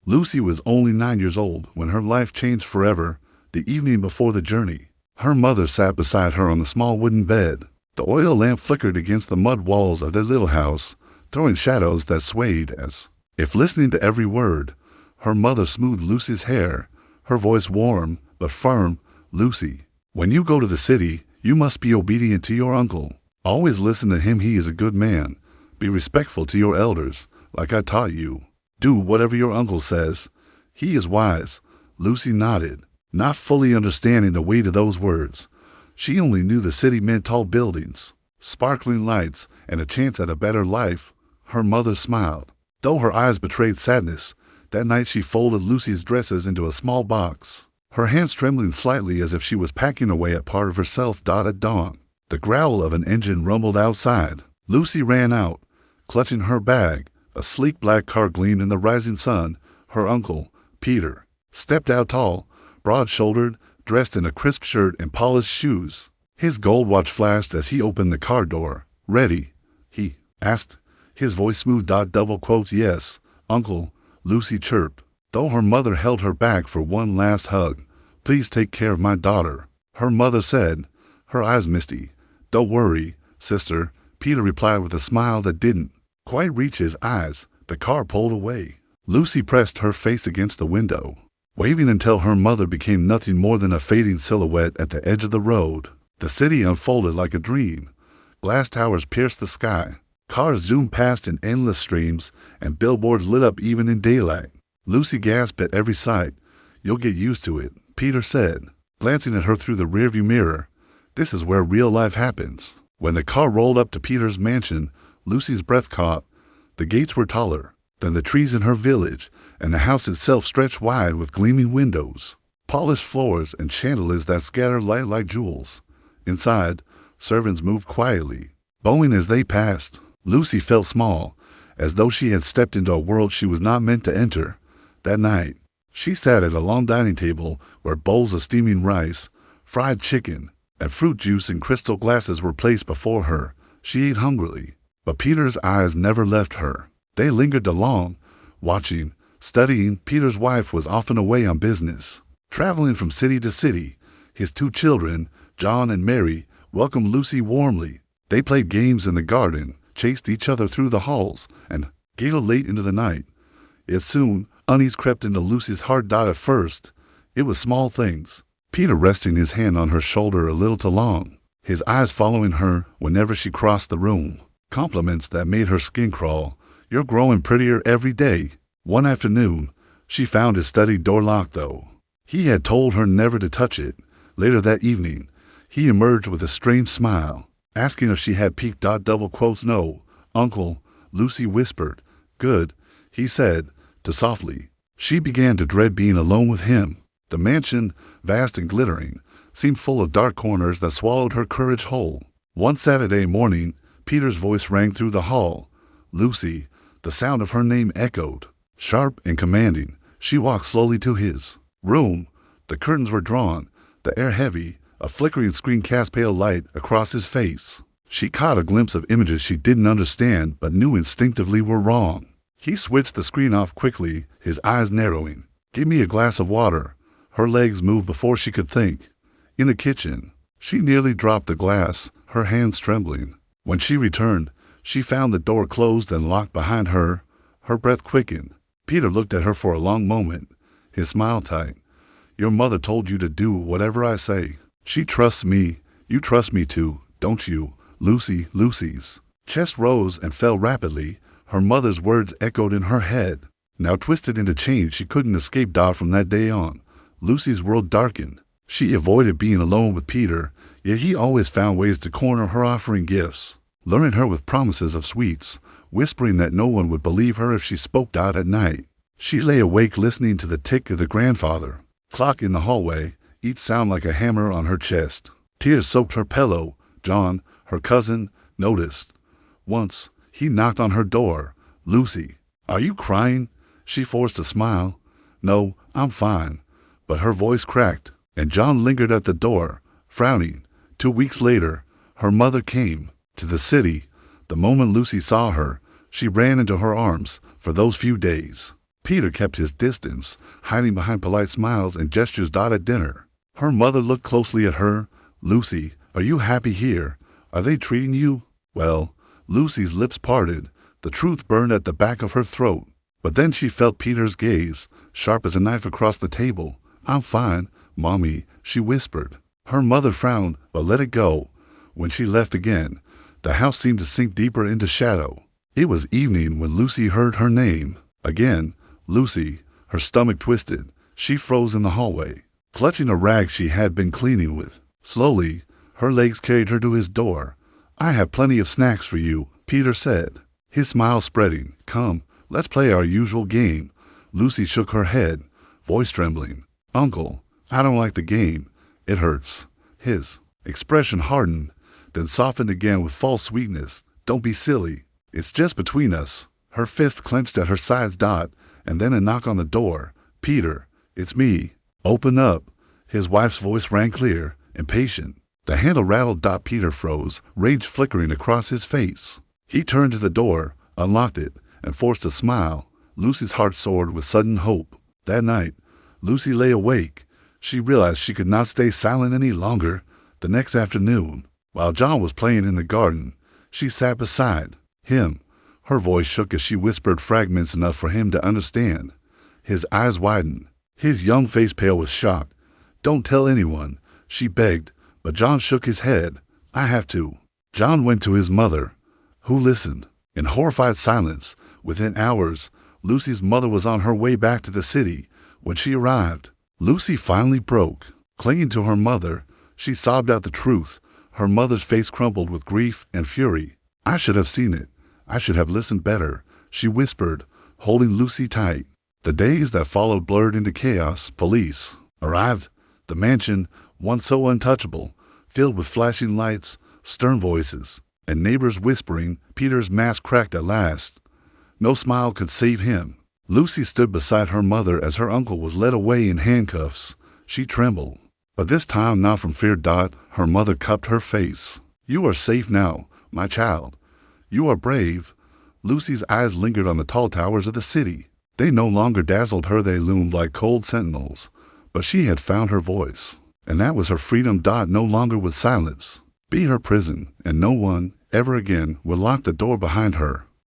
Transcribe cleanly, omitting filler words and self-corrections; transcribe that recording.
Lucy was only 9 years old when her life changed forever. The evening before the journey, her mother sat beside her on the small wooden bed. The oil lamp flickered against the mud walls of their little house, throwing shadows that swayed as if listening to every word. Her mother smoothed Lucy's hair, her voice warm but firm. "Lucy, when you go to the city, you must be obedient to your uncle. Always listen to him, he is a good man. Be respectful to your elders, like I taught you. Do whatever your uncle says. He is wise." Lucy nodded, not fully understanding the weight of those words. She only knew the city meant tall buildings, sparkling lights, and a chance at a better life. Her mother smiled, though her eyes betrayed sadness. That night she folded Lucy's dresses into a small box, her hands trembling slightly as if she was packing away a part of herself. At dawn, the growl of an engine rumbled outside. Lucy ran out, clutching her bag. A sleek black car gleamed in the rising sun. Her uncle, Peter, stepped out tall, broad-shouldered, dressed in a crisp shirt and polished shoes. His gold watch flashed as he opened the car door. "Ready?" he asked, his voice smooth. Double quotes, "Yes, Uncle," Lucy chirped, though her mother held her back for one last hug. "Please take care of my daughter," her mother said, her eyes misty. "Don't worry, sister," Peter replied with a smile that didn't quite reach his eyes. The car pulled away. Lucy pressed her face against the window, waving until her mother became nothing more than a fading silhouette at the edge of the road. The city unfolded like a dream. Glass towers pierced the sky. Cars zoomed past in endless streams, and billboards lit up even in daylight. Lucy gasped at every sight. "You'll get used to it," Peter said, glancing at her through the rearview mirror. "This is where real life happens." When the car rolled up to Peter's mansion, Lucy's breath caught. The gates were taller than the trees in her village, and the house itself stretched wide with gleaming windows, polished floors, and chandeliers that scattered light like jewels. Inside, servants moved quietly, bowing as they passed. Lucy felt small, as though she had stepped into a world she was not meant to enter. That night, she sat at a long dining table where bowls of steaming rice, fried chicken, and fruit juice in crystal glasses were placed before her. She ate hungrily, but Peter's eyes never left her. They lingered along, watching, studying. Peter's wife was often away on business, traveling from city to city. His two children, John and Mary, welcomed Lucy warmly. They played games in the garden, chased each other through the halls, and giggled late into the night. Yet soon, unease crept into Lucy's heart. At first, it was small things. Peter resting his hand on her shoulder a little too long, his eyes following her whenever she crossed the room. Compliments that made her skin crawl. "You're growing prettier every day." One afternoon, she found his study door locked, though he had told her never to touch it. Later that evening, he emerged with a strange smile, asking if she had peeked. Double quotes, "No, Uncle," Lucy whispered. "Good," he said, too softly. She began to dread being alone with him. The mansion, vast and glittering, seemed full of dark corners that swallowed her courage whole. One Saturday morning, Peter's voice rang through the hall. "Lucy." The sound of her name echoed, sharp and commanding. She walked slowly to his room. The curtains were drawn, the air heavy. A flickering screen cast pale light across his face. She caught a glimpse of images she didn't understand but knew instinctively were wrong. He switched the screen off quickly, his eyes narrowing. "Give me a glass of water." Her legs moved before she could think. In the kitchen, she nearly dropped the glass, her hands trembling. When she returned, she found the door closed and locked behind her. Her breath quickened. Peter looked at her for a long moment, his smile tight. "Your mother told you to do whatever I say. She trusts me. You trust me too, don't you, Lucy?" Lucy's chest rose and fell rapidly. Her mother's words echoed in her head, now twisted into chains she couldn't escape. From that day on, Lucy's world darkened. She avoided being alone with Peter, yet he always found ways to corner her, offering gifts, luring her with promises of sweets, whispering that no one would believe her if she spoke. At night, she lay awake listening to the tick of the grandfather clock in the hallway, each sound like a hammer on her chest. Tears soaked her pillow. John, her cousin, noticed. Once, he knocked on her door. "Lucy, are you crying?" She forced a smile. "No, I'm fine." But her voice cracked, and John lingered at the door, frowning. 2 weeks later, her mother came to the city. The moment Lucy saw her, she ran into her arms. For those few days, Peter kept his distance, hiding behind polite smiles and gestures at dinner. Her mother looked closely at her. "Lucy, are you happy here? Are they treating you well?" Lucy's lips parted. The truth burned at the back of her throat. But then she felt Peter's gaze, sharp as a knife across the table. "I'm fine, Mommy," she whispered. Her mother frowned, but let it go. When she left again, the house seemed to sink deeper into shadow. It was evening when Lucy heard her name. Again, Lucy. Her stomach twisted. She froze in the hallway, clutching a rag she had been cleaning with. Slowly, her legs carried her to his door. "I have plenty of snacks for you," Peter said, his smile spreading. "Come, let's play our usual game." Lucy shook her head, voice trembling. "Uncle, I don't like the game. It hurts." His expression hardened, then softened again with false sweetness. "Don't be silly. It's just between us." Her fist clenched at her sides. And then a knock on the door. "Peter, it's me. Open up." His wife's voice rang clear, impatient. The handle rattled. Peter froze, rage flickering across his face. He turned to the door, unlocked it, and forced a smile. Lucy's heart soared with sudden hope. That night, Lucy lay awake. She realized she could not stay silent any longer. The next afternoon, while John was playing in the garden, she sat beside him. Her voice shook as she whispered fragments enough for him to understand. His eyes widened, his young face pale with shock. "Don't tell anyone," she begged, but John shook his head. "I have to." John went to his mother, who listened in horrified silence. Within hours, Lucy's mother was on her way back to the city. When she arrived, Lucy finally broke. Clinging to her mother, she sobbed out the truth. Her mother's face crumpled with grief and fury. "I should have seen it. I should have listened better," she whispered, holding Lucy tight. The days that followed blurred into chaos. Police arrived. The mansion, once so untouchable, filled with flashing lights, stern voices, and neighbors whispering. Peter's mask cracked at last. No smile could save him. Lucy stood beside her mother as her uncle was led away in handcuffs. She trembled, but this time not from fear. Her mother cupped her face. "You are safe now, my child. You are brave." Lucy's eyes lingered on the tall towers of the city. They no longer dazzled her. They loomed like cold sentinels. But she had found her voice, and that was her freedom. No longer would silence be her prison, and no one, ever again, would lock the door behind her.